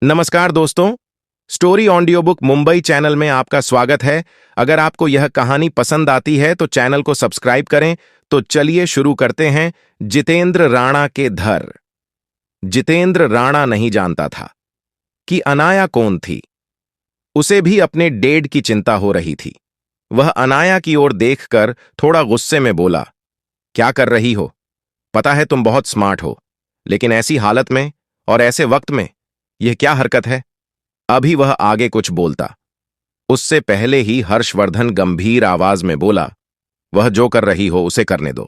नमस्कार दोस्तों। Story audio book Mumbai channel में आपका स्वागत है। अगर आपको यह कहानी पसंद आती है तो चैनल को सब्सक्राइब करें। तो चलिए शुरू करते हैं। जितेंद्र राणा के धर। जितेंद्र राणा नहीं जानता था कि अनाया कौन थी। उसे भी अपने डेड की चिंता हो रही थी। वह अनाया की ओर देखकर थोड़ा गुस्से में बोला, क्या कर रही हो? पता है तुम बहुत स्मार्ट हो, लेकिन ऐसी हालत में और ऐसे वक्त में यह क्या हरकत है? अभी वह आगे कुछ बोलता, उससे पहले ही हर्षवर्धन गंभीर आवाज में बोला, वह जो कर रही हो उसे करने दो।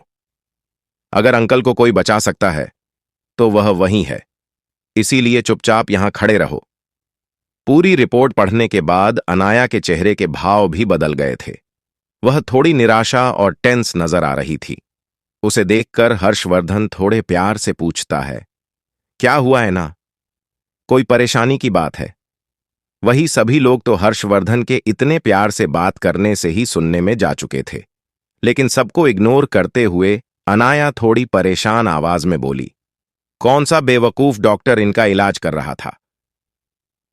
अगर अंकल को कोई बचा सकता है तो वह वही है, इसीलिए चुपचाप यहां खड़े रहो। पूरी रिपोर्ट पढ़ने के बाद अनाया के चेहरे के भाव भी बदल गए थे। वह थोड़ी निराशा और टेंस नजर आ रही थी। उसे देखकर हर्षवर्धन थोड़े प्यार से पूछता है, क्या हुआ है ना? कोई परेशानी की बात है? वही सभी लोग तो हर्षवर्धन के इतने प्यार से बात करने से ही सुनने में जा चुके थे, लेकिन सबको इग्नोर करते हुए अनाया थोड़ी परेशान आवाज में बोली, कौन सा बेवकूफ डॉक्टर इनका इलाज कर रहा था?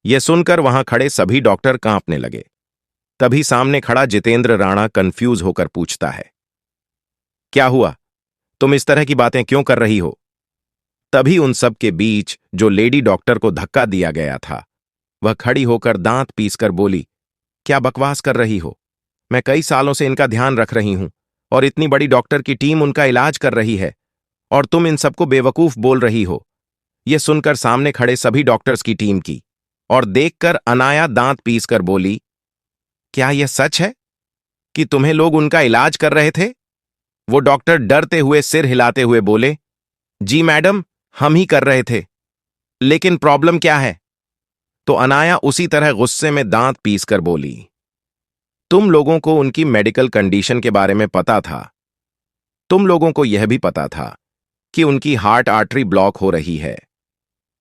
यह सुनकर वहां खड़े सभी डॉक्टर कांपने लगे। तभी सामने खड़ा जितेंद्र राणा कंफ्यूज होकर पूछता है, क्या हुआ? तुम इस तरह की बातें क्यों कर रही हो? तभी उन सब के बीच जो लेडी डॉक्टर को धक्का दिया गया था, वह खड़ी होकर दांत पीसकर बोली, क्या बकवास कर रही हो? मैं कई सालों से इनका ध्यान रख रही हूं और इतनी बड़ी डॉक्टर की टीम उनका इलाज कर रही है, और तुम इन सबको बेवकूफ बोल रही हो। यह सुनकर सामने खड़े सभी डॉक्टर्स की टीम की और देखकर अनाया दांत पीसकर बोली, क्या यह सच है कि तुम्हें लोग उनका इलाज कर रहे थे? वो डॉक्टर डरते हुए सिर हिलाते हुए बोले, जी मैडम, हम ही कर रहे थे। लेकिन प्रॉब्लम क्या है? तो अनाया उसी तरह गुस्से में दांत पीसकर बोली, तुम लोगों को उनकी मेडिकल कंडीशन के बारे में पता था। तुम लोगों को यह भी पता था कि उनकी हार्ट आर्टरी ब्लॉक हो रही है।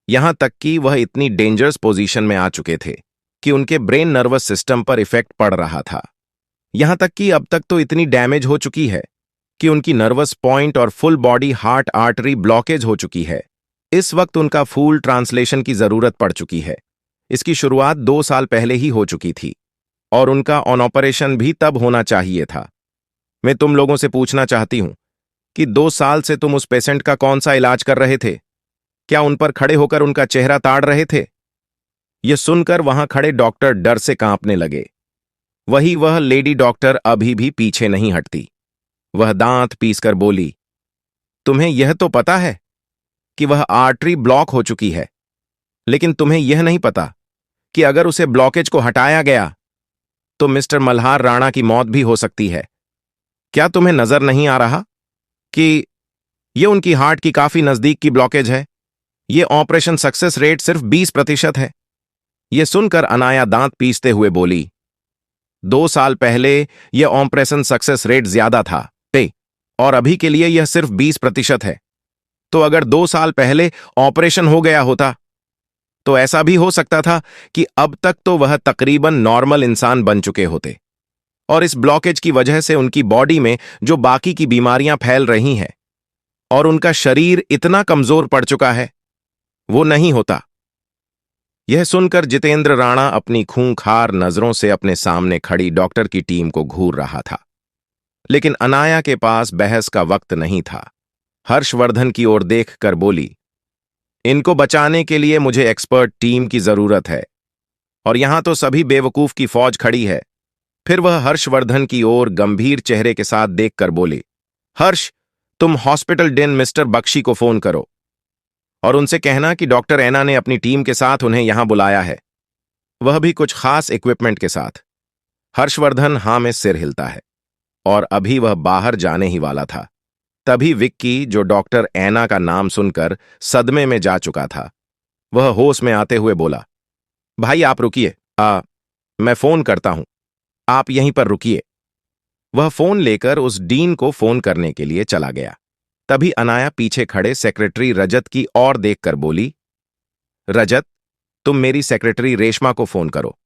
यहां तक कि वह इतनी डेंजरस पोजीशन में आ चुके थे कि उनके ब्रेन नर्वस सिस्टम पर इफेक्ट पड़ रहा था। यहां तक कि अब तक तो इतनी डैमेज हो चुकी है कि उनकी नर्वस पॉइंट और full body heart artery blockage हो चुकी है। इस वक्त उनका फुल ट्रांसलेशन की जरूरत पड़ चुकी है। इसकी शुरुआत 2 साल पहले ही हो चुकी थी और उनका ऑन ऑपरेशन भी तब होना चाहिए था। मैं तुम लोगों से पूछना चाहती हूं कि 2 साल से तुम उस पेशेंट का कौन सा इलाज कर रहे थे? क्या उन पर खड़े होकर उनका चेहरा ताड़ रहे थे? यह सुनकर वहां खड़े डॉक्टर डर से कांपने लगे। वह लेडी डॉक्टर अभी भी पीछे नहीं हटती। वह दांत पीसकर बोली, तुम्हें यह तो पता है कि वह आर्टरी ब्लॉक हो चुकी है, लेकिन तुम्हें यह नहीं पता कि अगर उसे ब्लॉकेज को हटाया गया तो मिस्टर मल्हार राणा की मौत भी हो सकती है। क्या तुम्हें नजर नहीं आ रहा कि यह उनकी हार्ट की काफी नजदीक की ब्लॉकेज है? यह ऑपरेशन सक्सेस रेट सिर्फ 20% है। यह सुनकर अनाया दांत पीसते हुए बोली, 2 साल पहले यह ऑपरेशन सक्सेस रेट ज्यादा था और अभी के लिए यह सिर्फ 20% है। तो अगर 2 साल पहले ऑपरेशन हो गया होता तो ऐसा भी हो सकता था कि अब तक तो वह तकरीबन नॉर्मल इंसान बन चुके होते, और इस ब्लॉकेज की वजह से उनकी बॉडी में जो बाकी की बीमारियां फैल रही हैं और उनका शरीर इतना कमजोर पड़ चुका है, वो नहीं होता। यह सुनकर जितेंद्र राणा अपनी खूंखार नजरों से अपने सामने खड़ी डॉक्टर की टीम को घूर रहा था, लेकिन अनाया के पास बहस का वक्त नहीं था। हर्षवर्धन की ओर देखकर बोली, इनको बचाने के लिए मुझे एक्सपर्ट टीम की जरूरत है, और यहां तो सभी बेवकूफ की फौज खड़ी है। फिर वह हर्षवर्धन की ओर गंभीर चेहरे के साथ देखकर बोली, हर्ष, तुम हॉस्पिटल डेन मिस्टर बख्शी को फोन करो और उनसे कहना कि डॉक्टर ऐना ने अपनी टीम के साथ उन्हें यहां बुलाया है, वह भी कुछ खास इक्विपमेंट के साथ। हर्षवर्धन हां में सिर हिलता है और अभी वह बाहर जाने ही वाला था। तभी विक्की, जो डॉक्टर ऐना का नाम सुनकर सदमे में जा चुका था, वह होश में आते हुए बोला, भाई आप रुकिए, मैं फोन करता हूं, आप यहीं पर रुकिए। वह फोन लेकर उस डीन को फोन करने के लिए चला गया। तभी अनाया पीछे खड़े सेक्रेटरी रजत की ओर देखकर बोली, रजत, तुम मेरी सेक्रेटरी रेशमा को फोन करो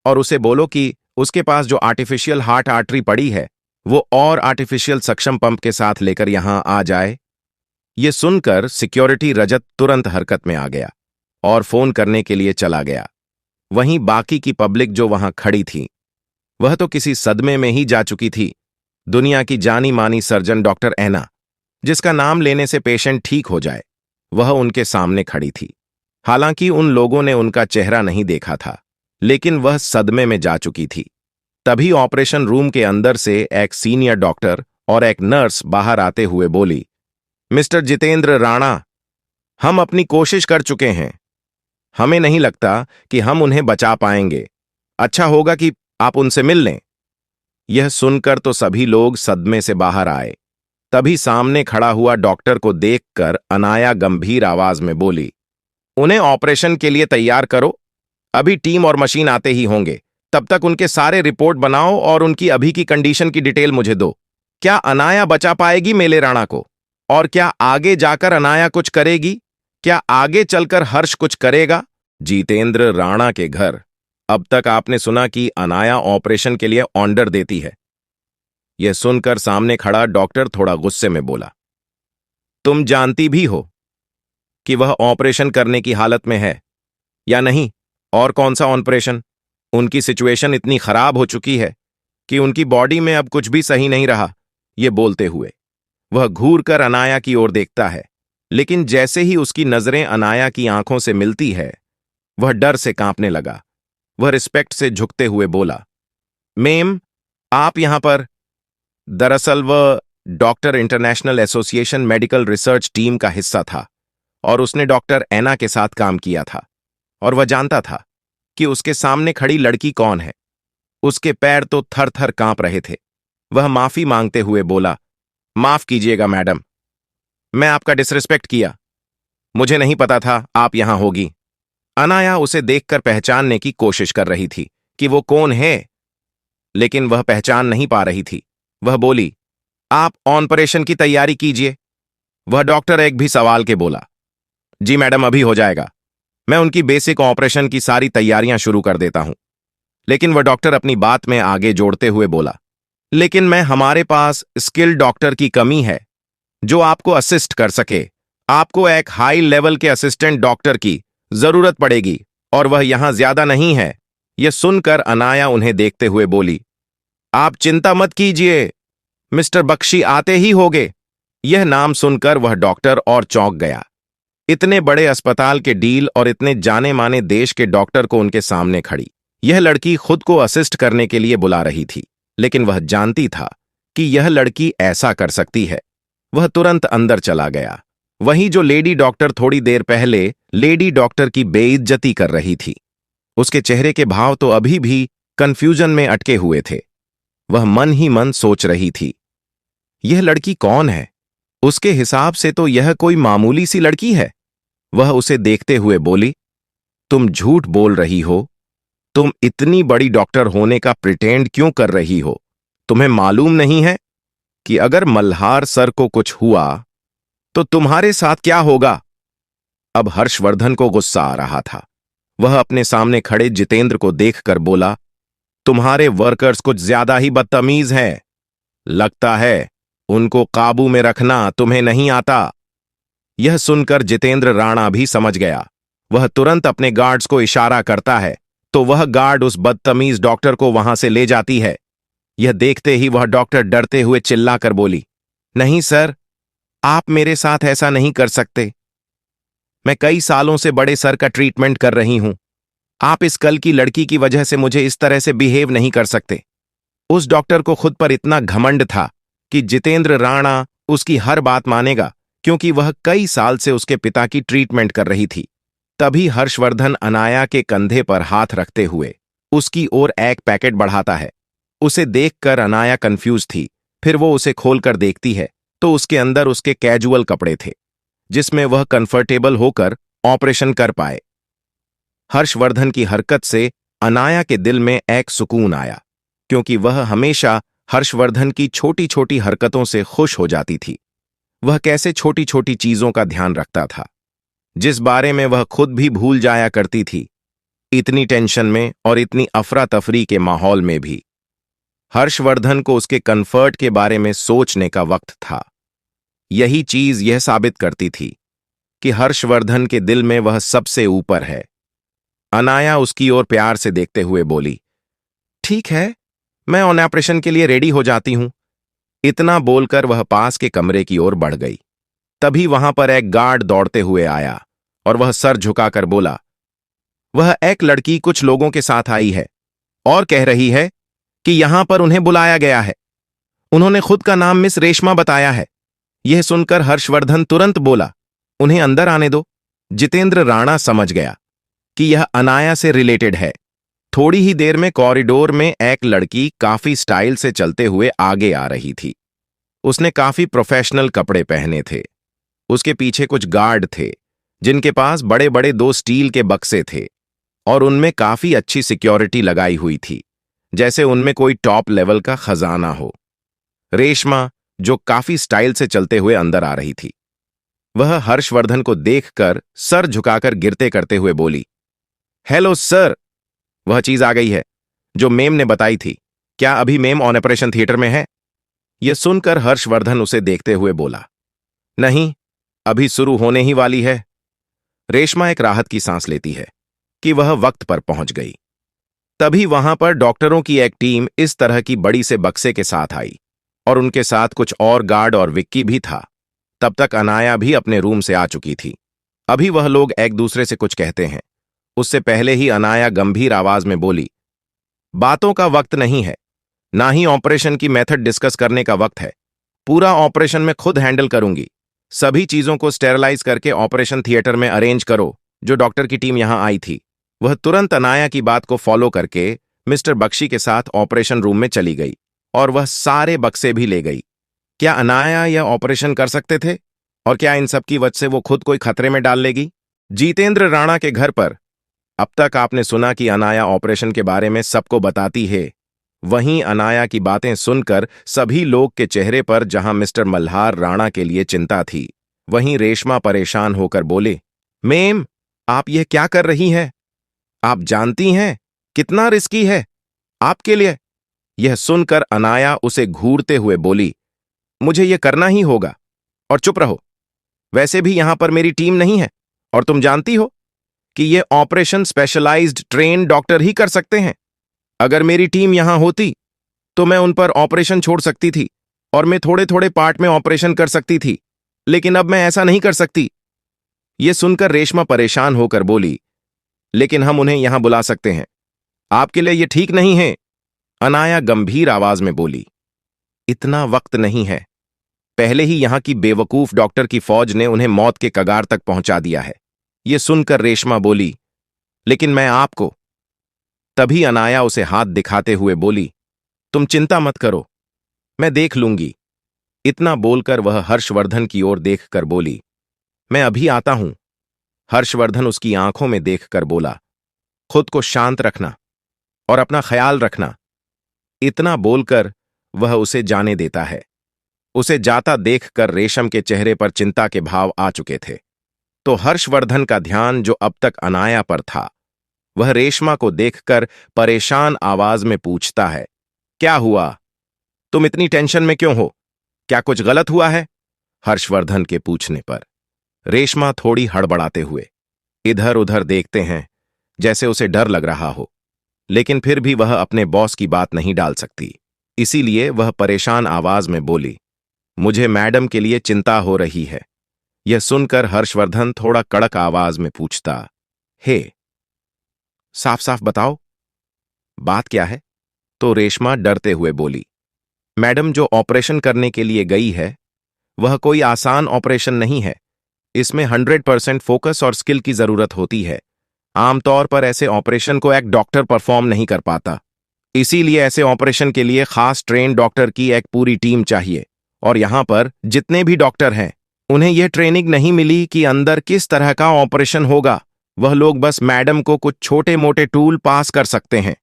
और उसे बोलो कि उसके पास जो आर्टिफिशियल हार्ट आर्टरी पड़ी है वो और आर्टिफिशियल सक्षम पंप के साथ लेकर यहां आ जाए। यह सुनकर सिक्योरिटी रजत तुरंत हरकत में आ गया और फोन करने के लिए चला गया। वहीं बाकी की पब्लिक जो वहां खड़ी थी वह तो किसी सदमे में ही जा चुकी थी। दुनिया की जानी मानी सर्जन डॉक्टर ऐना, जिसका नाम लेने से पेशेंट ठीक हो जाए, वह उनके सामने खड़ी थी। हालांकि उन लोगों ने उनका चेहरा नहीं देखा था, लेकिन वह सदमे में जा चुकी थी। तभी ऑपरेशन रूम के अंदर से एक सीनियर डॉक्टर और एक नर्स बाहर आते हुए बोली, मिस्टर जितेंद्र राणा, हम अपनी कोशिश कर चुके हैं। हमें नहीं लगता कि हम उन्हें बचा पाएंगे। अच्छा होगा कि आप उनसे मिल लें। यह सुनकर तो सभी लोग सदमे से बाहर आए। तभी सामने खड़ा हुआ डॉक्टर को देखकर अनाया गंभीर आवाज में बोली, उन्हें ऑपरेशन के लिए तैयार करो। अभी टीम और मशीन आते ही होंगे। तब तक उनके सारे रिपोर्ट बनाओ और उनकी अभी की कंडीशन की डिटेल मुझे दो। क्या अनाया बचा पाएगी मेले राणा को? और क्या आगे जाकर अनाया कुछ करेगी? क्या आगे चलकर हर्ष कुछ करेगा? जितेंद्र राणा के घर। अब तक आपने सुना कि अनाया ऑपरेशन के लिए ऑर्डर देती है। यह सुनकर सामने खड़ा डॉक्टर थोड़ा गुस्से में बोला, तुम जानती भी हो कि वह ऑपरेशन करने की हालत में है या नहीं? और कौन सा ऑपरेशन? उनकी सिचुएशन इतनी खराब हो चुकी है कि उनकी बॉडी में अब कुछ भी सही नहीं रहा। ये बोलते हुए वह घूर कर अनाया की ओर देखता है, लेकिन जैसे ही उसकी नजरें अनाया की आंखों से मिलती है, वह डर से कांपने लगा। वह रिस्पेक्ट से झुकते हुए बोला, मैम, आप यहां पर? दरअसल वह doctor international association medical research team का हिस्सा था और उसने डॉक्टर ऐना के साथ काम किया था और वह जानता था कि उसके सामने खड़ी लड़की कौन है। उसके पैर तो थर थर कांप रहे थे। वह माफी मांगते हुए बोला, माफ कीजिएगा मैडम, मैं आपका डिसरिस्पेक्ट किया। मुझे नहीं पता था आप यहां होगी। अनाया उसे देखकर पहचानने की कोशिश कर रही थी कि वो कौन है, लेकिन वह पहचान नहीं पा रही थी। वह बोली, आप ऑपरेशन की तैयारी कीजिए। वह डॉक्टर एक भी सवाल के बोला, जी मैडम, अभी हो जाएगा। मैं उनकी बेसिक ऑपरेशन की सारी तैयारियां शुरू कर देता हूं। लेकिन वह डॉक्टर अपनी बात में आगे जोड़ते हुए बोला, लेकिन हमारे पास स्किल्ड डॉक्टर की कमी है जो आपको असिस्ट कर सके। आपको एक हाई लेवल के असिस्टेंट डॉक्टर की जरूरत पड़ेगी और वह यहां ज्यादा नहीं है। यह सुनकर अनाया उन्हें देखते हुए बोली, आप चिंता मत कीजिए, मिस्टर बख्शी आते ही होगे। यह नाम सुनकर वह डॉक्टर और चौंक गया। इतने बड़े अस्पताल के डील और इतने जाने माने देश के डॉक्टर को उनके सामने खड़ी यह लड़की खुद को असिस्ट करने के लिए बुला रही थी, लेकिन वह जानती था कि यह लड़की ऐसा कर सकती है। वह तुरंत अंदर चला गया। वहीं जो लेडी डॉक्टर थोड़ी देर पहले लेडी डॉक्टर की बेइज्जती कर रही थी, उसके चेहरे के भाव तो अभी भी कंफ्यूजन में अटके हुए थे। वह मन ही मन सोच रही थी, यह लड़की कौन है? उसके हिसाब से तो यह कोई मामूली सी लड़की है। वह उसे देखते हुए बोली, तुम झूठ बोल रही हो। तुम इतनी बड़ी डॉक्टर होने का प्रिटेंड क्यों कर रही हो? तुम्हें मालूम नहीं है कि अगर मल्हार सर को कुछ हुआ तो तुम्हारे साथ क्या होगा? अब हर्षवर्धन को गुस्सा आ रहा था। वह अपने सामने खड़े जितेंद्र को देखकर बोला, तुम्हारे वर्कर्स कुछ ज्यादा ही बदतमीज हैं। लगता है उनको काबू में रखना तुम्हें नहीं आता। यह सुनकर जितेंद्र राणा भी समझ गया। वह तुरंत अपने गार्ड्स को इशारा करता है तो वह गार्ड उस बदतमीज डॉक्टर को वहां से ले जाती है। यह देखते ही वह डॉक्टर डरते हुए चिल्लाकर बोली, नहीं सर, आप मेरे साथ ऐसा नहीं कर सकते। मैं कई सालों से बड़े सर का ट्रीटमेंट कर रही हूं। आप इस कल की लड़की की वजह से मुझे इस तरह से बिहेव नहीं कर सकते। उस डॉक्टर को खुद पर इतना घमंड था कि जितेंद्र राणा उसकी हर बात मानेगा, क्योंकि वह कई साल से उसके पिता की ट्रीटमेंट कर रही थी। तभी हर्षवर्धन अनाया के कंधे पर हाथ रखते हुए उसकी ओर एक पैकेट बढ़ाता है। उसे देखकर अनाया कंफ्यूज थी। फिर वो उसे खोलकर देखती है तो उसके अंदर उसके कैजुअल कपड़े थे, जिसमें वह कंफर्टेबल होकर ऑपरेशन कर पाए। हर्षवर्धन की हरकत से अनाया के दिल में एक सुकून आया, क्योंकि वह हमेशा हर्षवर्धन की छोटी छोटी हरकतों से खुश हो जाती थी। वह कैसे छोटी छोटी चीजों का ध्यान रखता था, जिस बारे में वह खुद भी भूल जाया करती थी। इतनी टेंशन में और इतनी अफरा तफरी के माहौल में भी हर्षवर्धन को उसके कंफर्ट के बारे में सोचने का वक्त था। यही चीज यह साबित करती थी कि हर्षवर्धन के दिल में वह सबसे ऊपर है। अनाया उसकी ओर प्यार से देखते हुए बोली, ठीक है, मैं ऑपरेशन के लिए रेडी हो जाती हूं। इतना बोलकर वह पास के कमरे की ओर बढ़ गई। तभी वहां पर एक गार्ड दौड़ते हुए आया और वह सर झुकाकर बोला, वह एक लड़की कुछ लोगों के साथ आई है और कह रही है कि यहां पर उन्हें बुलाया गया है। उन्होंने खुद का नाम मिस रेशमा बताया है। यह सुनकर हर्षवर्धन तुरंत बोला, उन्हें अंदर आने दो। जितेंद्र राणा समझ गया कि यह अनाया से रिलेटेड है। थोड़ी ही देर में कॉरिडोर में एक लड़की काफी स्टाइल से चलते हुए आगे आ रही थी। उसने काफी प्रोफेशनल कपड़े पहने थे। उसके पीछे कुछ गार्ड थे जिनके पास बड़े बड़े 2 स्टील के बक्से थे और उनमें काफी अच्छी सिक्योरिटी लगाई हुई थी, जैसे उनमें कोई टॉप लेवल का खजाना हो। रेशमा, जो काफी स्टाइल से चलते हुए अंदर आ रही थी, वह हर्षवर्धन को देखकर सर झुकाकर गिरते करते हुए बोली, हेलो सर, वह चीज आ गई है जो मेम ने बताई थी। क्या अभी मेम ऑपरेशन थिएटर में है? यह सुनकर हर्षवर्धन उसे देखते हुए बोला, नहीं, अभी शुरू होने ही वाली है। रेशमा एक राहत की सांस लेती है कि वह वक्त पर पहुंच गई। तभी वहां पर डॉक्टरों की एक टीम इस तरह की बड़ी से बक्से के साथ आई और उनके साथ कुछ और गार्ड और विक्की भी था। तब तक अनाया भी अपने रूम से आ चुकी थी। अभी वह लोग एक दूसरे से कुछ कहते हैं। उससे पहले ही अनाया गंभीर आवाज में बोली, बातों का वक्त नहीं है, ना ही ऑपरेशन की मेथड डिस्कस करने का वक्त है। पूरा ऑपरेशन मैं खुद हैंडल करूंगी। सभी चीजों को स्टेरलाइज करके ऑपरेशन थिएटर में अरेंज करो। जो डॉक्टर की टीम यहां आई थी, वह तुरंत अनाया की बात को फॉलो करके मिस्टर बख्शी के साथ ऑपरेशन रूम में चली गई और वह सारे बक्से भी ले गई। क्या अनाया यह ऑपरेशन कर सकते थे? और क्या इन सब की वजह से वो खुद कोई खतरे में डाल लेगी? जितेंद्र राणा के घर पर अब तक आपने सुना कि अनाया ऑपरेशन के बारे में सबको बताती है। वहीं अनाया की बातें सुनकर सभी लोग के चेहरे पर जहां मिस्टर मल्हार राणा के लिए चिंता थी, वहीं रेशमा परेशान होकर बोले, मेम, आप यह क्या कर रही हैं? आप जानती हैं कितना रिस्की है आपके लिए? यह सुनकर अनाया उसे घूरते हुए बोली, मुझे यह करना ही होगा। और चुप रहो, वैसे भी यहां पर मेरी टीम नहीं है और तुम जानती हो कि यह ऑपरेशन स्पेशलाइज्ड ट्रेन डॉक्टर ही कर सकते हैं। अगर मेरी टीम यहां होती तो मैं उन पर ऑपरेशन छोड़ सकती थी और मैं थोड़े थोड़े पार्ट में ऑपरेशन कर सकती थी, लेकिन अब मैं ऐसा नहीं कर सकती। यह सुनकर रेशमा परेशान होकर बोली, लेकिन हम उन्हें यहां बुला सकते हैं। आपके लिए यह ठीक नहीं है। अनाया गंभीर आवाज में बोली, इतना वक्त नहीं है। पहले ही यहां की बेवकूफ डॉक्टर की फौज ने उन्हें मौत के कगार तक पहुंचा दिया है। यह सुनकर रेशमा बोली, लेकिन मैं आपको। तभी अनाया उसे हाथ दिखाते हुए बोली, तुम चिंता मत करो, मैं देख लूंगी। इतना बोलकर वह हर्षवर्धन की ओर देखकर बोली, मैं अभी आता हूं। हर्षवर्धन उसकी आंखों में देखकर बोला, खुद को शांत रखना और अपना ख्याल रखना। इतना बोलकर वह उसे जाने देता है। उसे जाता देखकर रेशम के चेहरे पर चिंता के भाव आ चुके थे, तो हर्षवर्धन का ध्यान जो अब तक अनाया पर था, वह रेशमा को देखकर परेशान आवाज में पूछता है, क्या हुआ? तुम इतनी टेंशन में क्यों हो? क्या कुछ गलत हुआ है? हर्षवर्धन के पूछने पर रेशमा थोड़ी हड़बड़ाते हुए इधर उधर देखते हैं, जैसे उसे डर लग रहा हो, लेकिन फिर भी वह अपने बॉस की बात नहीं डाल सकती। इसीलिए वह परेशान आवाज में बोली, मुझे मैडम के लिए चिंता हो रही है। यह सुनकर हर्षवर्धन थोड़ा कड़क आवाज में पूछता, हे, साफ साफ बताओ, बात क्या है? तो रेशमा डरते हुए बोली, मैडम, जो ऑपरेशन करने के लिए गई है वह कोई आसान ऑपरेशन नहीं है। इसमें 100% फोकस और स्किल की जरूरत होती है। आमतौर पर ऐसे ऑपरेशन को एक डॉक्टर परफॉर्म नहीं कर पाता। इसीलिए ऐसे ऑपरेशन के लिए खास ट्रेन डॉक्टर की एक पूरी टीम चाहिए। और यहां पर जितने भी डॉक्टर हैं, उन्हें यह ट्रेनिंग नहीं मिली कि अंदर किस तरह का ऑपरेशन होगा। वह लोग बस मैडम को कुछ छोटे मोटे टूल पास कर सकते हैं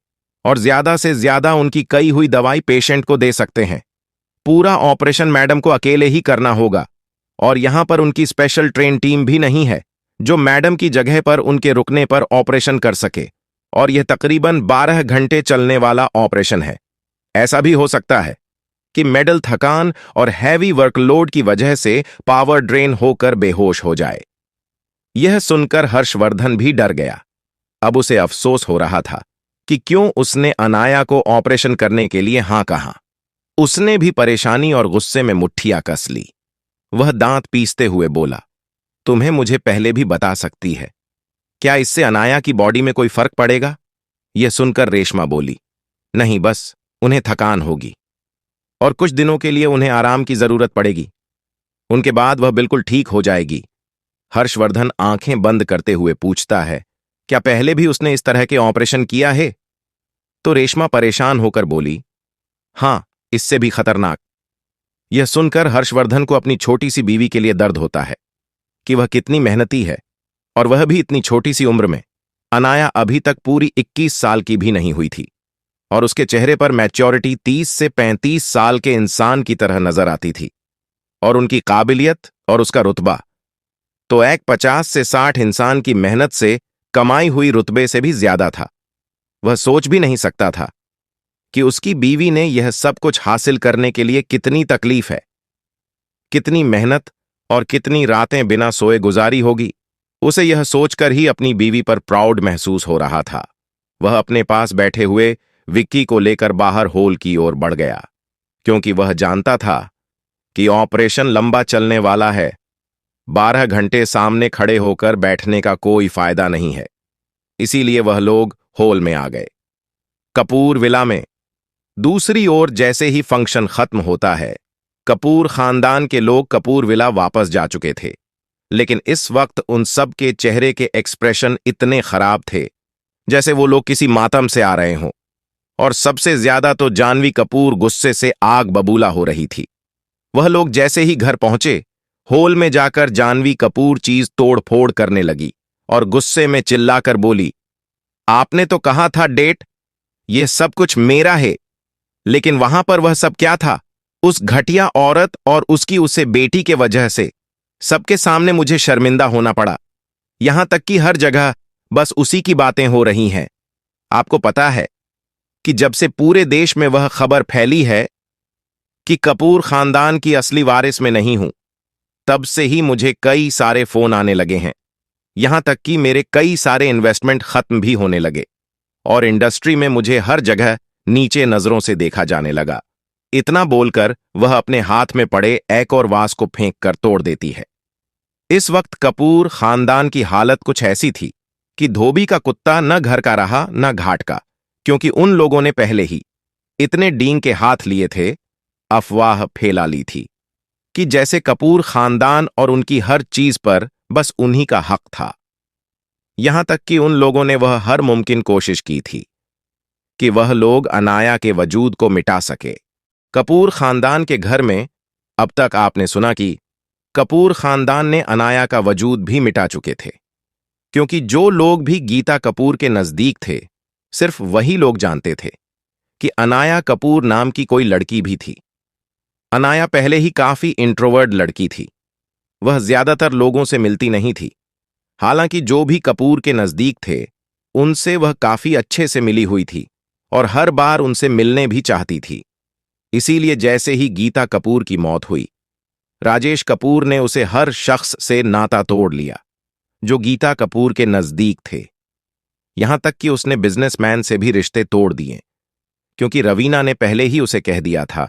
और ज्यादा से ज्यादा उनकी कई हुई दवाई पेशेंट को दे सकते हैं। पूरा ऑपरेशन मैडम को अकेले ही करना होगा और यहां पर उनकी स्पेशल ट्रेन टीम भी नहीं है जो मैडम की जगह पर उनके रुकने पर ऑपरेशन कर सके। और यह तकरीबन 12 घंटे चलने वाला ऑपरेशन है। ऐसा भी हो सकता है कि मेडल थकान और हैवी वर्कलोड की वजह से पावर ड्रेन होकर बेहोश हो जाए। यह सुनकर हर्षवर्धन भी डर गया। अब उसे अफसोस हो रहा था कि क्यों उसने अनाया को ऑपरेशन करने के लिए हां कहा। उसने भी परेशानी और गुस्से में मुट्ठियां कस ली। वह दांत पीसते हुए बोला, तुम्हें मुझे पहले भी बता सकती है। क्या इससे अनाया की बॉडी में कोई फर्क पड़ेगा? यह सुनकर रेशमा बोली, नहीं, बस उन्हें थकान होगी और कुछ दिनों के लिए उन्हें आराम की जरूरत पड़ेगी। उनके बाद वह बिल्कुल ठीक हो जाएगी। हर्षवर्धन आंखें बंद करते हुए पूछता है, क्या पहले भी उसने इस तरह के ऑपरेशन किया है? तो रेशमा परेशान होकर बोली, हां, इससे भी खतरनाक। यह सुनकर हर्षवर्धन को अपनी छोटी सी बीवी के लिए दर्द होता है कि वह कितनी मेहनती है, और वह भी इतनी छोटी सी उम्र में। अनाया अभी तक पूरी 21 साल की भी नहीं हुई थी और उसके चेहरे पर मैच्योरिटी 30 से 35 साल के इंसान की तरह नजर आती थी, और उनकी काबिलियत और उसका रुतबा तो एक 50 से 60 इंसान की मेहनत से कमाई हुई रुतबे से भी ज्यादा था। वह सोच भी नहीं सकता था कि उसकी बीवी ने यह सब कुछ हासिल करने के लिए कितनी तकलीफ है, कितनी मेहनत और कितनी रातें बिना सोए गुजारी होगी। उसे यह सोचकर ही अपनी बीवी पर प्राउड महसूस हो रहा था। वह अपने पास बैठे हुए विक्की को लेकर बाहर हॉल की ओर बढ़ गया, क्योंकि वह जानता था कि ऑपरेशन लंबा चलने वाला है। 12 घंटे सामने खड़े होकर बैठने का कोई फायदा नहीं है। इसीलिए वह लोग हॉल में आ गए। कपूर विला में दूसरी ओर जैसे ही फंक्शन खत्म होता है, कपूर खानदान के लोग कपूर विला वापस जा चुके थे, लेकिन इस वक्त उन सब के चेहरे के एक्सप्रेशन इतने खराब थे जैसे वो लोग किसी मातम से आ रहे हों। और सबसे ज्यादा तो जानवी कपूर गुस्से से आग बबूला हो रही थी। वह लोग जैसे ही घर पहुंचे, हॉल में जाकर जानवी कपूर चीज तोड़ फोड़ करने लगी और गुस्से में चिल्लाकर बोली, आपने तो कहा था डेट, यह सब कुछ मेरा है। लेकिन वहां पर वह सब क्या था? उस घटिया औरत और उसकी उसे बेटी के वजह से सबके सामने मुझे शर्मिंदा होना पड़ा। यहां तक कि हर जगह बस उसी की बातें हो रही हैं। आपको पता है कि जब से पूरे देश में वह खबर फैली है कि कपूर खानदान की असली वारिस में नहीं हूं, तब से ही मुझे कई सारे फोन आने लगे हैं। यहां तक कि मेरे कई सारे इन्वेस्टमेंट खत्म भी होने लगे और इंडस्ट्री में मुझे हर जगह नीचे नजरों से देखा जाने लगा। इतना बोलकर वह अपने हाथ में पड़े एक और वास को फेंक कर तोड़ देती है। इस वक्त कपूर खानदान की हालत कुछ ऐसी थी कि धोबी का कुत्ता न घर का रहा न घाट का, क्योंकि उन लोगों ने पहले ही इतने डींग के हाथ लिए थे, अफवाह फैला ली थी कि जैसे कपूर खानदान और उनकी हर चीज पर बस उन्हीं का हक था। यहां तक कि उन लोगों ने वह हर मुमकिन कोशिश की थी कि वह लोग अनाया के वजूद को मिटा सके। कपूर खानदान के घर में अब तक आपने सुना कि कपूर खानदान ने अनाया का वजूद भी मिटा चुके थे, क्योंकि जो लोग भी गीता कपूर के नजदीक थे, सिर्फ वही लोग जानते थे कि अनाया कपूर नाम की कोई लड़की भी थी। अनाया पहले ही काफी इंट्रोवर्ट लड़की थी। वह ज्यादातर लोगों से मिलती नहीं थी। हालांकि जो भी कपूर के नजदीक थे, उनसे वह काफी अच्छे से मिली हुई थी और हर बार उनसे मिलने भी चाहती थी। इसीलिए जैसे ही गीता कपूर की मौत हुई, राजेश कपूर ने उसे हर शख्स से नाता तोड़ लिया जो गीता कपूर के नजदीक थे। यहां तक कि उसने बिजनेसमैन से भी रिश्ते तोड़ दिए, क्योंकि रवीना ने पहले ही उसे कह दिया था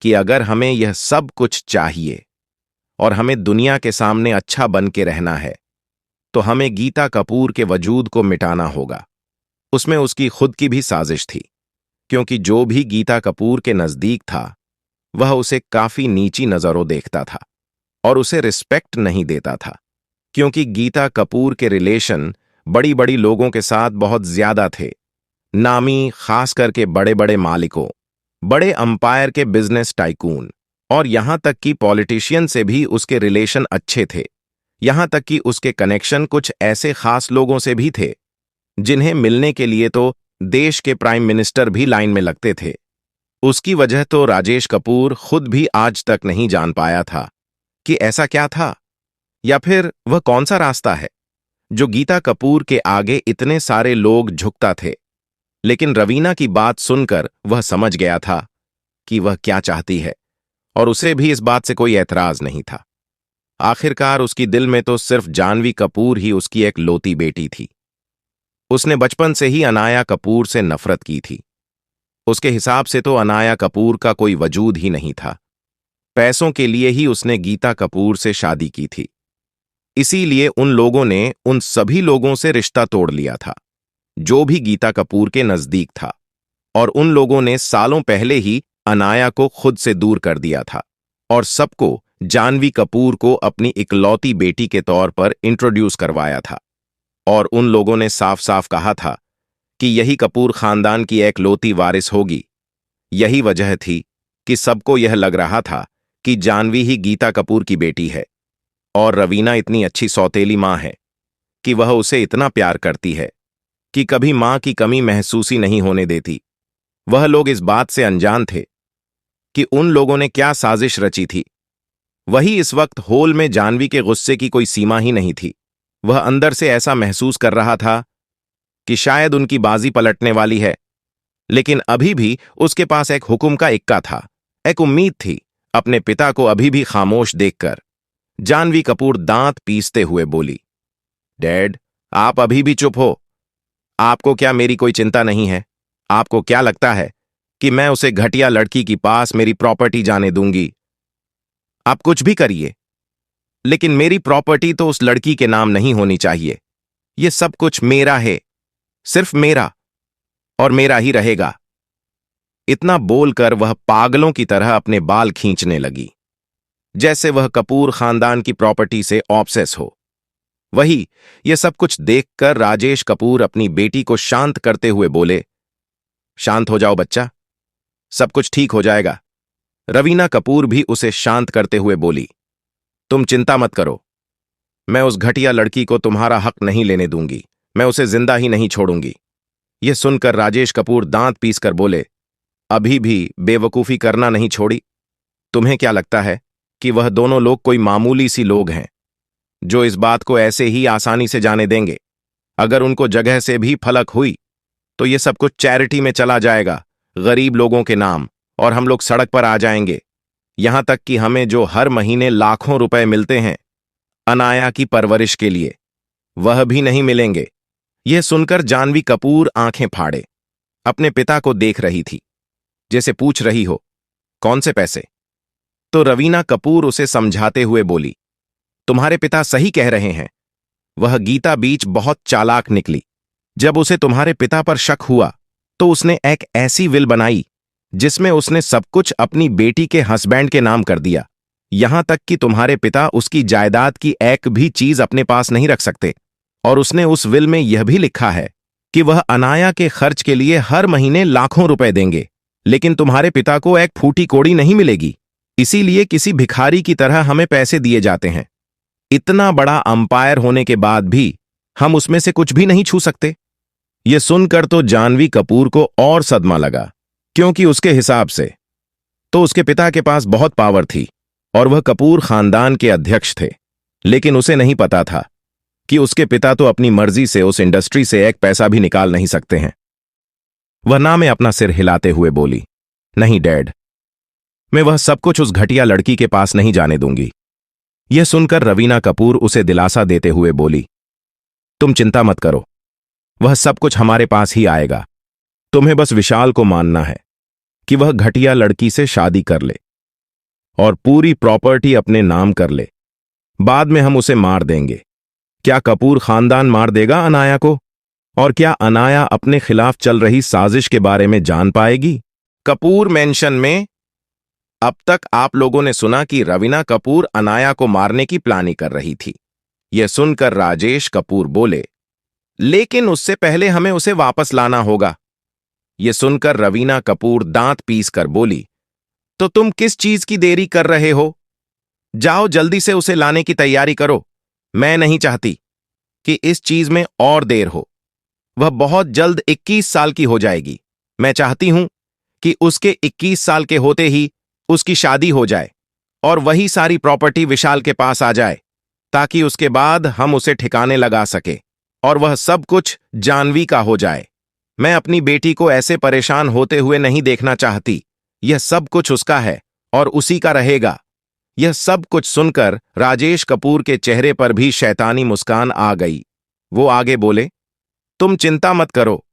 कि अगर हमें यह सब कुछ चाहिए और हमें दुनिया के सामने अच्छा बन के रहना है, तो हमें गीता कपूर के वजूद को मिटाना होगा। उसमें उसकी खुद की भी साजिश थी, क्योंकि जो भी गीता कपूर के नजदीक था, वह उसे काफी नीची नजरों देखता था और उसे रिस्पेक्ट नहीं देता था, क्योंकि गीता कपूर के रिलेशन बड़ी बड़ी लोगों के साथ बहुत ज्यादा थे। नामी, खास करके बड़े बड़े मालिकों, बड़े अंपायर के बिजनेस टाइकून, और यहां तक कि पॉलिटिशियन से भी उसके रिलेशन अच्छे थे। यहां तक कि उसके कनेक्शन कुछ ऐसे खास लोगों से भी थे जिन्हें मिलने के लिए तो देश के प्राइम मिनिस्टर भी लाइन में लगते थे। उसकी वजह तो राजेश कपूर खुद भी आज तक नहीं जान पाया था कि ऐसा क्या था, या फिर वह कौन सा रास्ता है जो गीता कपूर के आगे इतने सारे लोग झुकता थे। लेकिन रवीना की बात सुनकर वह समझ गया था कि वह क्या चाहती है, और उसे भी इस बात से कोई ऐतराज नहीं था। आखिरकार उसकी दिल में तो सिर्फ जानवी कपूर ही उसकी एक लौती बेटी थी। उसने बचपन से ही अनाया कपूर से नफरत की थी। उसके हिसाब से तो अनाया कपूर का कोई वजूद ही नहीं था। पैसों के लिए ही उसने गीता कपूर से शादी की थी। इसीलिए उन लोगों ने उन सभी लोगों से रिश्ता तोड़ लिया था जो भी गीता कपूर के नजदीक था, और उन लोगों ने सालों पहले ही अनाया को खुद से दूर कर दिया था और सबको जानवी कपूर को अपनी इकलौती बेटी के तौर पर इंट्रोड्यूस करवाया था। और उन लोगों ने साफ साफ कहा था कि यही कपूर खानदान की एकलौती वारिस होगी। यही वजह थी कि सबको यह लग रहा था कि जानवी ही गीता कपूर की बेटी है, और रवीना इतनी अच्छी सौतेली मां है कि वह उसे इतना प्यार करती है कि कभी मां की कमी महसूस ही नहीं होने देती। वह लोग इस बात से अनजान थे कि उन लोगों ने क्या साजिश रची थी। वही इस वक्त हॉल में जानवी के गुस्से की कोई सीमा ही नहीं थी। वह अंदर से ऐसा महसूस कर रहा था कि शायद उनकी बाजी पलटने वाली है, लेकिन अभी भी उसके पास एक हुक्म का इक्का था, एक उम्मीद थी। अपने पिता को अभी भी खामोश देखकर जानवी कपूर दांत पीसते हुए बोली, डैड, आप अभी भी चुप हो। आपको क्या मेरी कोई चिंता नहीं है? आपको क्या लगता है कि मैं उसे घटिया लड़की के पास मेरी प्रॉपर्टी जाने दूंगी? आप कुछ भी करिए, लेकिन मेरी प्रॉपर्टी तो उस लड़की के नाम नहीं होनी चाहिए। यह सब कुछ मेरा है, सिर्फ मेरा, और मेरा ही रहेगा। इतना बोलकर वह पागलों की तरह अपने बाल खींचने लगी, जैसे वह कपूर खानदान की प्रॉपर्टी से ऑब्सेस हो। वही यह सब कुछ देखकर राजेश कपूर अपनी बेटी को शांत करते हुए बोले, शांत हो जाओ बच्चा, सब कुछ ठीक हो जाएगा। रवीना कपूर भी उसे शांत करते हुए बोली, तुम चिंता मत करो, मैं उस घटिया लड़की को तुम्हारा हक नहीं लेने दूंगी। मैं उसे जिंदा ही नहीं छोड़ूंगी। यह सुनकर राजेश कपूर दांत पीसकर बोले, अभी भी बेवकूफी करना नहीं छोड़ी? तुम्हें क्या लगता है कि वह दोनों लोग कोई मामूली सी लोग हैं जो इस बात को ऐसे ही आसानी से जाने देंगे? अगर उनको जगह से भी फलक हुई तो यह सब कुछ चैरिटी में चला जाएगा, गरीब लोगों के नाम, और हम लोग सड़क पर आ जाएंगे। यहां तक कि हमें जो हर महीने लाखों रुपए मिलते हैं अनाया की परवरिश के लिए, वह भी नहीं मिलेंगे। यह सुनकर जानवी कपूर आंखें फाड़े अपने पिता को देख रही थी, जैसे पूछ रही हो, कौन से पैसे? तो रवीना कपूर उसे समझाते हुए बोली, तुम्हारे पिता सही कह रहे हैं। वह गीता बीच बहुत चालाक निकली। जब उसे तुम्हारे पिता पर शक हुआ तो उसने एक ऐसी विल बनाई जिसमें उसने सब कुछ अपनी बेटी के हस्बैंड के नाम कर दिया। यहां तक कि तुम्हारे पिता उसकी जायदाद की एक भी चीज अपने पास नहीं रख सकते। और उसने उस विल में यह भी लिखा है कि वह अनाया के खर्च के लिए हर महीने लाखों रुपए देंगे, लेकिन तुम्हारे पिता को एक फूटी कोड़ी नहीं मिलेगी। इसीलिए किसी भिखारी की तरह हमें पैसे दिए जाते हैं। इतना बड़ा अंपायर होने के बाद भी हम उसमें से कुछ भी नहीं छू सकते। यह सुनकर तो जानवी कपूर को और सदमा लगा, क्योंकि उसके हिसाब से तो उसके पिता के पास बहुत पावर थी और वह कपूर खानदान के अध्यक्ष थे। लेकिन उसे नहीं पता था कि उसके पिता तो अपनी मर्जी से उस इंडस्ट्री से एक पैसा भी निकाल नहीं सकते हैं। वह ना में अपना सिर हिलाते हुए बोली, नहीं डैड, मैं वह सब कुछ उस घटिया लड़की के पास नहीं जाने दूंगी। यह सुनकर रवीना कपूर उसे दिलासा देते हुए बोली, तुम चिंता मत करो, वह सब कुछ हमारे पास ही आएगा। तुम्हें बस विशाल को मानना है कि वह घटिया लड़की से शादी कर ले और पूरी प्रॉपर्टी अपने नाम कर ले। बाद में हम उसे मार देंगे। क्या कपूर खानदान मार देगा अनाया को? और क्या अनाया अपने खिलाफ चल रही साजिश के बारे में जान पाएगी? कपूर मेंशन में अब तक आप लोगों ने सुना कि रवीना कपूर अनाया को मारने की प्लानिंग कर रही थी। यह सुनकर राजेश कपूर बोले, लेकिन उससे पहले हमें उसे वापस लाना होगा। यह सुनकर रवीना कपूर दांत पीस कर बोली, तो तुम किस चीज की देरी कर रहे हो? जाओ जल्दी से उसे लाने की तैयारी करो। मैं नहीं चाहती कि इस चीज में और देर हो। वह बहुत जल्द 21 साल की हो जाएगी। मैं चाहती हूं कि उसके 21 साल के होते ही उसकी शादी हो जाए और वही सारी प्रॉपर्टी विशाल के पास आ जाए, ताकि उसके बाद हम उसे ठिकाने लगा सके और वह सब कुछ जानवी का हो जाए। मैं अपनी बेटी को ऐसे परेशान होते हुए नहीं देखना चाहती। यह सब कुछ उसका है और उसी का रहेगा। यह सब कुछ सुनकर राजेश कपूर के चेहरे पर भी शैतानी मुस्कान आ गई। वो आगे बोले, तुम चिंता मत करो,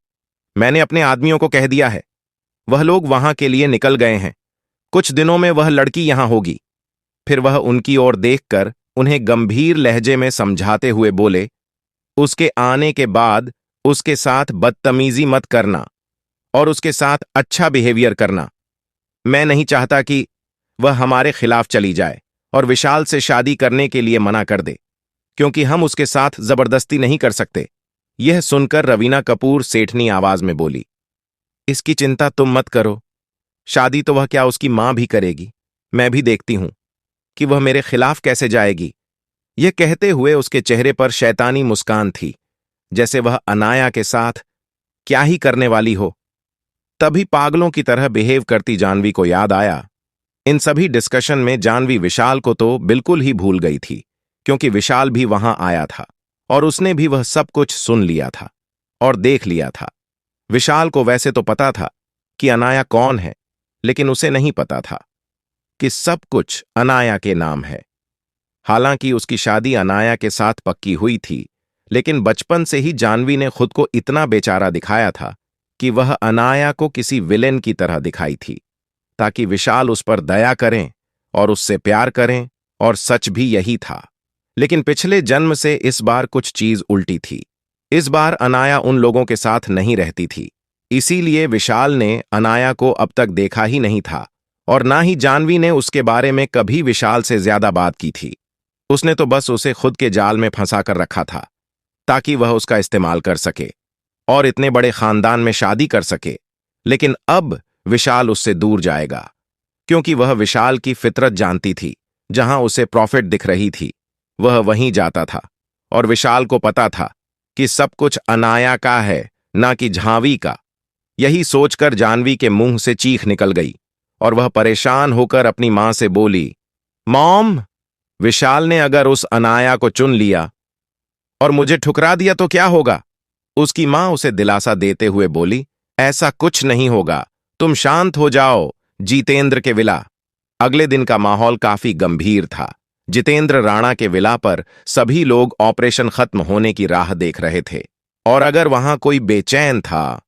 मैंने अपने आदमियों को कह दिया है, वह लोग वहां के लिए निकल गए हैं। कुछ दिनों में वह लड़की यहां होगी। फिर वह उनकी ओर देखकर उन्हें गंभीर लहजे में समझाते हुए बोले, उसके आने के बाद उसके साथ बदतमीजी मत करना और उसके साथ अच्छा बिहेवियर करना। मैं नहीं चाहता कि वह हमारे खिलाफ चली जाए और विशाल से शादी करने के लिए मना कर दे, क्योंकि हम उसके साथ जबरदस्ती नहीं कर सकते। यह सुनकर रवीना कपूर सेठनी आवाज में बोली, इसकी चिंता तुम मत करो, शादी तो वह क्या उसकी मां भी करेगी, मैं भी देखती हूं कि वह मेरे खिलाफ कैसे जाएगी। यह कहते हुए उसके चेहरे पर शैतानी मुस्कान थी, जैसे वह अनाया के साथ क्या ही करने वाली हो। तभी पागलों की तरह बिहेव करती जानवी को याद आया। इन सभी डिस्कशन में जानवी विशाल को तो बिल्कुल ही भूल गई थी, क्योंकि विशाल भी वहां आया था और उसने भी वह सब कुछ सुन लिया था और देख लिया था। विशाल को वैसे तो पता था कि अनाया कौन है, लेकिन उसे नहीं पता था कि सब कुछ अनाया के नाम है। हालांकि उसकी शादी अनाया के साथ पक्की हुई थी, लेकिन बचपन से ही जानवी ने खुद को इतना बेचारा दिखाया था कि वह अनाया को किसी विलेन की तरह दिखाई थी, ताकि विशाल उस पर दया करें और उससे प्यार करें, और सच भी यही था। लेकिन पिछले जन्म से इस बार कुछ चीज उल्टी थी। इस बार अनाया उन लोगों के साथ नहीं रहती थी, इसीलिए विशाल ने अनाया को अब तक देखा ही नहीं था और ना ही जानवी ने उसके बारे में कभी विशाल से ज्यादा बात की थी। उसने तो बस उसे खुद के जाल में फंसा कर रखा था, ताकि वह उसका इस्तेमाल कर सके और इतने बड़े खानदान में शादी कर सके। लेकिन अब विशाल उससे दूर जाएगा, क्योंकि वह विशाल की फितरत जानती थी। जहां उसे प्रॉफिट दिख रही थी वह वहीं जाता था, और विशाल को पता था कि सब कुछ अनाया का है, ना कि झांवी का। यही सोचकर जानवी के मुंह से चीख निकल गई और वह परेशान होकर अपनी मां से बोली, मॉम, विशाल ने अगर उस अनाया को चुन लिया और मुझे ठुकरा दिया तो क्या होगा? उसकी मां उसे दिलासा देते हुए बोली, ऐसा कुछ नहीं होगा, तुम शांत हो जाओ जितेंद्र के विला। अगले दिन का माहौल काफी गंभीर था। जितेंद्र राणा के विला पर सभी लोग ऑपरेशन खत्म होने की राह देख रहे थे, और अगर वहां कोई बेचैन था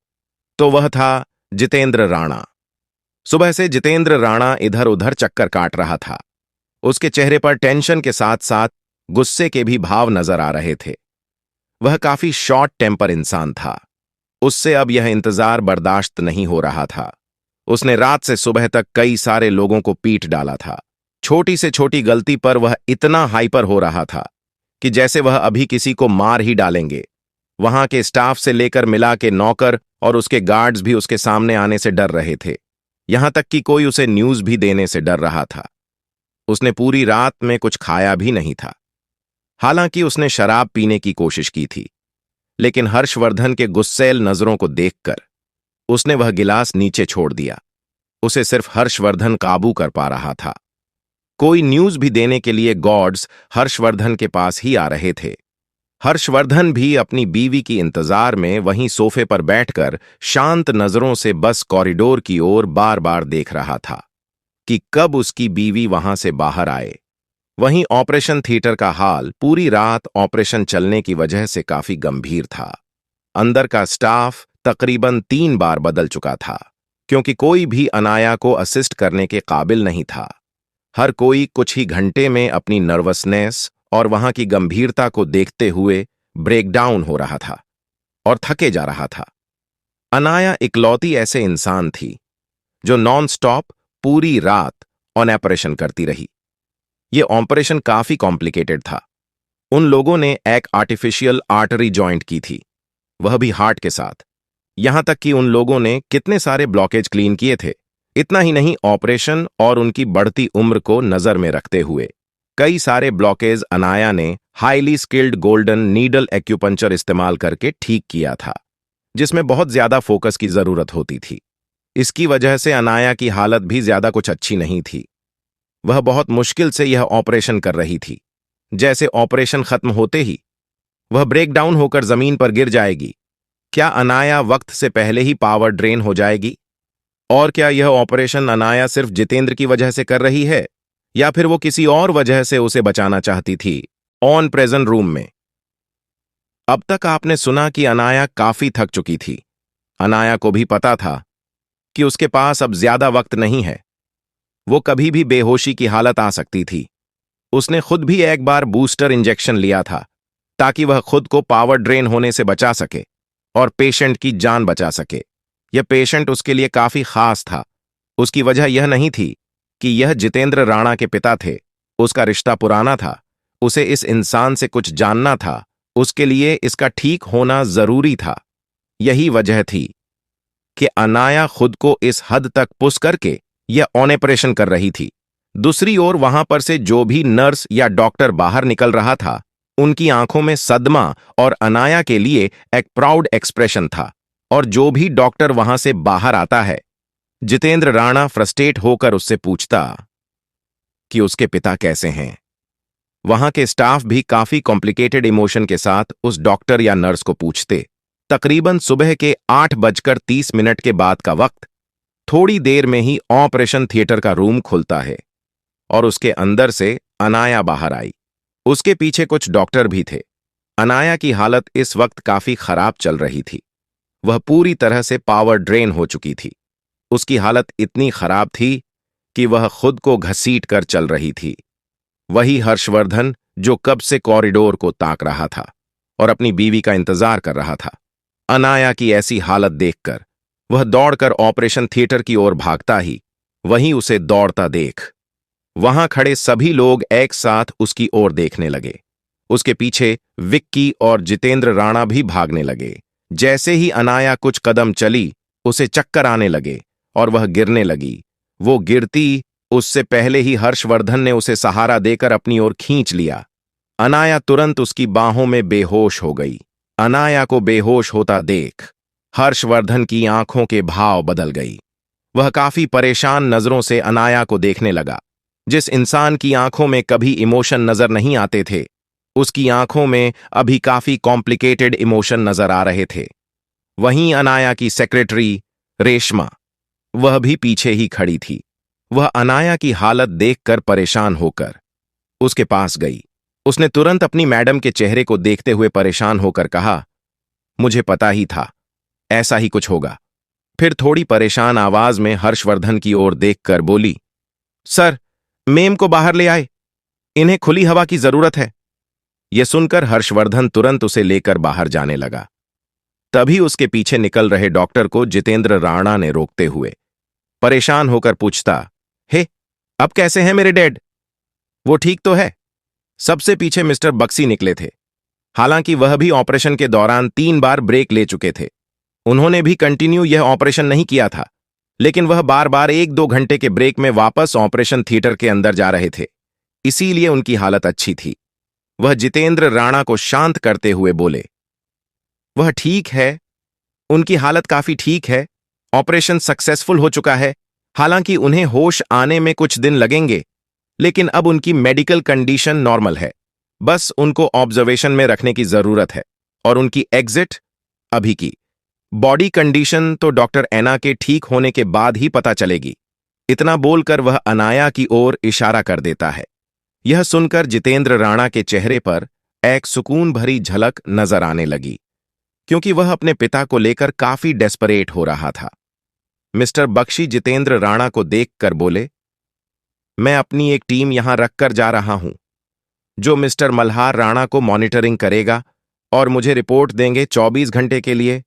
तो वह था जितेंद्र राणा। सुबह से जितेंद्र राणा इधर उधर चक्कर काट रहा था। उसके चेहरे पर टेंशन के साथ साथ गुस्से के भी भाव नजर आ रहे थे। वह काफी शॉर्ट टेम्पर इंसान था। उससे अब यह इंतजार बर्दाश्त नहीं हो रहा था। उसने रात से सुबह तक कई सारे लोगों को पीट डाला था। छोटी से छोटी गलती पर वह इतना हाइपर हो रहा था कि जैसे वह अभी किसी को मार ही डालेंगे। वहां के स्टाफ से लेकर मिला के नौकर और उसके गार्ड्स भी उसके सामने आने से डर रहे थे। यहां तक कि कोई उसे न्यूज भी देने से डर रहा था। उसने पूरी रात में कुछ खाया भी नहीं था। हालांकि उसने शराब पीने की कोशिश की थी, लेकिन हर्षवर्धन के गुस्सैल नजरों को देखकर उसने वह गिलास नीचे छोड़ दिया। उसे सिर्फ हर्षवर्धन काबू कर पा रहा था। कोई न्यूज भी देने के लिए गॉड्स हर्षवर्धन के पास ही आ रहे थे। हर्षवर्धन भी अपनी बीवी की इंतजार में वहीं सोफे पर बैठकर शांत नजरों से बस कॉरिडोर की ओर बार बार देख रहा था कि कब उसकी बीवी वहां से बाहर आए। वहीं ऑपरेशन थिएटर का हाल पूरी रात ऑपरेशन चलने की वजह से काफी गंभीर था। अंदर का स्टाफ तकरीबन 3 बार बदल चुका था, क्योंकि कोई भी अनाया को असिस्ट करने के काबिल नहीं था। हर कोई कुछ ही घंटे में अपनी नर्वसनेस और वहां की गंभीरता को देखते हुए ब्रेकडाउन हो रहा था और थके जा रहा था। अनाया इकलौती ऐसे इंसान थी जो नॉन स्टॉप पूरी रात ऑन ऑपरेशन करती रही। यह ऑपरेशन काफी कॉम्प्लिकेटेड था। उन लोगों ने एक आर्टिफिशियल आर्टरी जॉइंट की थी, वह भी हार्ट के साथ। यहां तक कि उन लोगों ने कितने सारे ब्लॉकेज क्लीन किए थे। इतना ही नहीं, ऑपरेशन और उनकी बढ़ती उम्र को नजर में रखते हुए कई सारे ब्लॉकेज अनाया ने highly skilled golden needle acupuncture इस्तेमाल करके ठीक किया था, जिसमें बहुत ज्यादा फोकस की जरूरत होती थी। इसकी वजह से अनाया की हालत भी ज्यादा कुछ अच्छी नहीं थी। वह बहुत मुश्किल से यह ऑपरेशन कर रही थी। जैसे ऑपरेशन खत्म होते ही वह ब्रेक डाउन होकर जमीन पर गिर जाएगी। क्या अनाया वक्त से पहले ही पावर ड्रेन हो जाएगी? और क्या यह ऑपरेशन अनाया सिर्फ जितेंद्र की वजह से कर रही है, या फिर वो किसी और वजह से उसे बचाना चाहती थी। ऑन प्रेजेंट रूम में अब तक आपने सुना कि अनाया काफी थक चुकी थी। अनाया को भी पता था कि उसके पास अब ज्यादा वक्त नहीं है। वो कभी भी बेहोशी की हालत आ सकती थी। उसने खुद भी एक बार बूस्टर इंजेक्शन लिया था ताकि वह खुद को पावर ड्रेन होने से बचा सके और पेशेंट की जान बचा सके। यह पेशेंट उसके लिए काफी खास था। उसकी वजह यह नहीं थी कि यह जितेंद्र राणा के पिता थे। उसका रिश्ता पुराना था। उसे इस इंसान से कुछ जानना था। उसके लिए इसका ठीक होना जरूरी था। यही वजह थी कि अनाया खुद को इस हद तक पुश करके यह ऑपरेशन कर रही थी। दूसरी ओर वहां पर से जो भी नर्स या डॉक्टर बाहर निकल रहा था, उनकी आंखों में सदमा और अनाया के लिए एक प्राउड एक्सप्रेशन था। और जो भी डॉक्टर वहां से बाहर आता है, जितेंद्र राणा फ्रस्ट्रेट होकर उससे पूछता कि उसके पिता कैसे हैं। वहां के स्टाफ भी काफी कॉम्प्लिकेटेड इमोशन के साथ उस डॉक्टर या नर्स को पूछते। तकरीबन सुबह के 8:30 के बाद का वक्त। थोड़ी देर में ही ऑपरेशन थिएटर का रूम खुलता है और उसके अंदर से अनाया बाहर आई। उसके पीछे कुछ डॉक्टर भी थे। अनाया की हालत इस वक्त काफी खराब चल रही थी। वह पूरी तरह से पावर ड्रेन हो चुकी थी। उसकी हालत इतनी खराब थी कि वह खुद को घसीट कर चल रही थी। वही हर्षवर्धन जो कब से कॉरिडोर को ताक रहा था और अपनी बीवी का इंतजार कर रहा था। अनाया की ऐसी हालत देखकर वह दौड़कर ऑपरेशन थिएटर की ओर भागता ही वहीं उसे दौड़ता देख वहां खड़े सभी लोग एक साथ उसकी ओर देखने लगे। उसके पीछे विक्की और जितेंद्र राणा भी भागने लगे। जैसे ही अनाया कुछ कदम चली, उसे चक्कर आने लगे और वह गिरने लगी। वो गिरती उससे पहले ही हर्षवर्धन ने उसे सहारा देकर अपनी ओर खींच लिया। अनाया तुरंत उसकी बाहों में बेहोश हो गई। अनाया को बेहोश होता देख हर्षवर्धन की आंखों के भाव बदल गई। वह काफी परेशान नजरों से अनाया को देखने लगा। जिस इंसान की आंखों में कभी इमोशन नजर नहीं आते थे, उसकी आंखों में अभी काफी कॉम्प्लिकेटेड इमोशन नजर आ रहे थे। वहीं अनाया की सेक्रेटरी रेशमा, वह भी पीछे ही खड़ी थी। वह अनाया की हालत देखकर परेशान होकर उसके पास गई। उसने तुरंत अपनी मैडम के चेहरे को देखते हुए परेशान होकर कहा, मुझे पता ही था ऐसा ही कुछ होगा। फिर थोड़ी परेशान आवाज में हर्षवर्धन की ओर देखकर बोली, सर, मेम को बाहर ले आए, इन्हें खुली हवा की जरूरत है। यह सुनकर हर्षवर्धन तुरंत उसे लेकर बाहर जाने लगा। तभी उसके पीछे निकल रहे डॉक्टर को जितेंद्र राणा ने रोकते हुए परेशान होकर पूछता, हे, अब कैसे हैं मेरे डैड? वो ठीक तो है? सबसे पीछे मिस्टर बक्सी निकले थे। हालांकि वह भी ऑपरेशन के दौरान 3 बार ब्रेक ले चुके थे। उन्होंने भी कंटिन्यू यह ऑपरेशन नहीं किया था, लेकिन वह बार बार 1-2 घंटे के ब्रेक में वापस ऑपरेशन थिएटर के अंदर जा रहे थे। इसीलिए उनकी हालत अच्छी थी। वह जितेंद्र राणा को शांत करते हुए बोले, वह ठीक है, उनकी हालत काफी ठीक है। ऑपरेशन सक्सेसफुल हो चुका है। हालांकि उन्हें होश आने में कुछ दिन लगेंगे, लेकिन अब उनकी मेडिकल कंडीशन नॉर्मल है। बस उनको ऑब्जर्वेशन में रखने की जरूरत है और उनकी एग्जिट अभी की बॉडी कंडीशन तो डॉक्टर एना के ठीक होने के बाद ही पता चलेगी। इतना बोलकर वह अनाया की ओर इशारा कर देता है। यह सुनकर जितेंद्र राणा के चेहरे पर एक सुकून भरी झलक नजर आने लगी, क्योंकि वह अपने पिता को लेकर काफी डेस्परेट हो रहा था। मिस्टर बख्शी जितेंद्र राणा को देखकर बोले, मैं अपनी एक टीम यहां रखकर जा रहा हूं, जो मिस्टर मल्हार राणा को मॉनिटरिंग करेगा और मुझे रिपोर्ट देंगे 24 घंटे के लिए।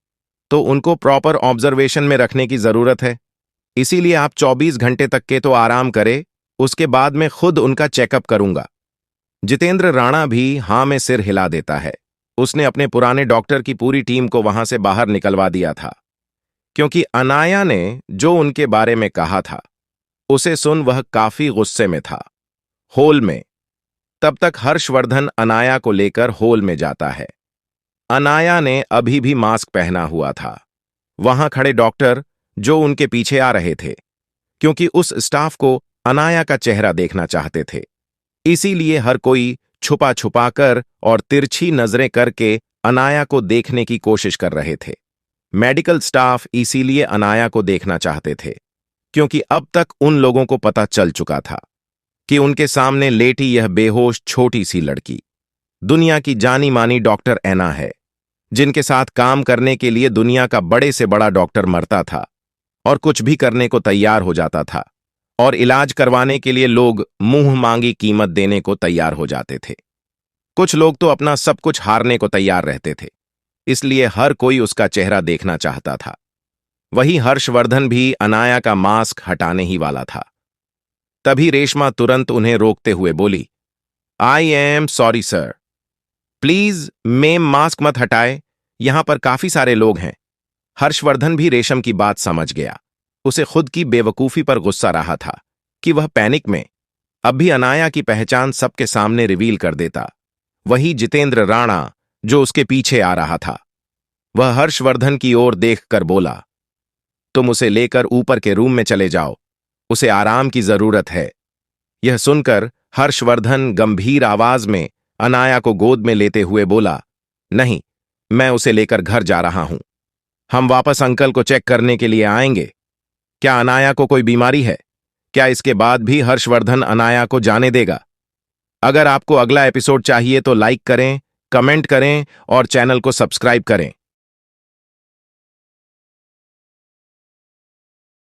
तो उनको प्रॉपर ऑब्जर्वेशन में रखने की जरूरत है। इसीलिए आप 24 घंटे तक के तो आराम करें, उसके बाद मैं खुद उनका चेकअप करूंगा। जितेंद्र राणा भी हां में सिर हिला देता है। उसने अपने पुराने डॉक्टर की पूरी टीम को वहां से बाहर निकलवा दिया था, क्योंकि अनाया ने जो उनके बारे में कहा था, उसे सुन वह काफी गुस्से में था। हॉल में तब तक हर्षवर्धन अनाया को लेकर हॉल में जाता है। अनाया ने अभी भी मास्क पहना हुआ था। वहां खड़े डॉक्टर जो उनके पीछे आ रहे थे, क्योंकि उस स्टाफ को अनाया का चेहरा देखना चाहते थे, इसीलिए हर कोई छुपा छुपा कर और तिरछी नजरें करके अनाया को देखने की कोशिश कर रहे थे। मेडिकल स्टाफ इसीलिए अनाया को देखना चाहते थे, क्योंकि अब तक उन लोगों को पता चल चुका था कि उनके सामने लेटी यह बेहोश छोटी सी लड़की दुनिया की जानी मानी डॉक्टर एना है, जिनके साथ काम करने के लिए दुनिया का बड़े से बड़ा डॉक्टर मरता था और कुछ भी करने को तैयार हो जाता था, और इलाज करवाने के लिए लोग मुंह मांगी कीमत देने को तैयार हो जाते थे। कुछ लोग तो अपना सब कुछ हारने को तैयार रहते थे, इसलिए हर कोई उसका चेहरा देखना चाहता था। वही हर्षवर्धन भी अनाया का मास्क हटाने ही वाला था। तभी रेशमा तुरंत उन्हें रोकते हुए बोली, I am sorry sir, please ma'am mask मत हटाए, यहां पर काफी सारे लोग हैं। हर्षवर्धन भी रेशम की बात समझ गया। उसे खुद की बेवकूफी पर गुस्सा रहा था कि वह पैनिक में अब भी अनाया की पहचान सबके सामने रिवील कर देता। वही जितेंद्र राणा, जो उसके पीछे आ रहा था, वह हर्षवर्धन की ओर देखकर बोला, तुम उसे लेकर ऊपर के रूम में चले जाओ, उसे आराम की जरूरत है। यह सुनकर हर्षवर्धन गंभीर आवाज में अनाया को गोद में लेते हुए बोला, नहीं, मैं उसे लेकर घर जा रहा हूं। हम वापस अंकल को चेक करने के लिए आएंगे। क्या अनाया को कोई बीमारी है? क्या इसके बाद भी हर्षवर्धन अनाया को जाने देगा? अगर आपको अगला एपिसोड चाहिए तो लाइक करें, कमेंट करें और चैनल को सब्सक्राइब करें।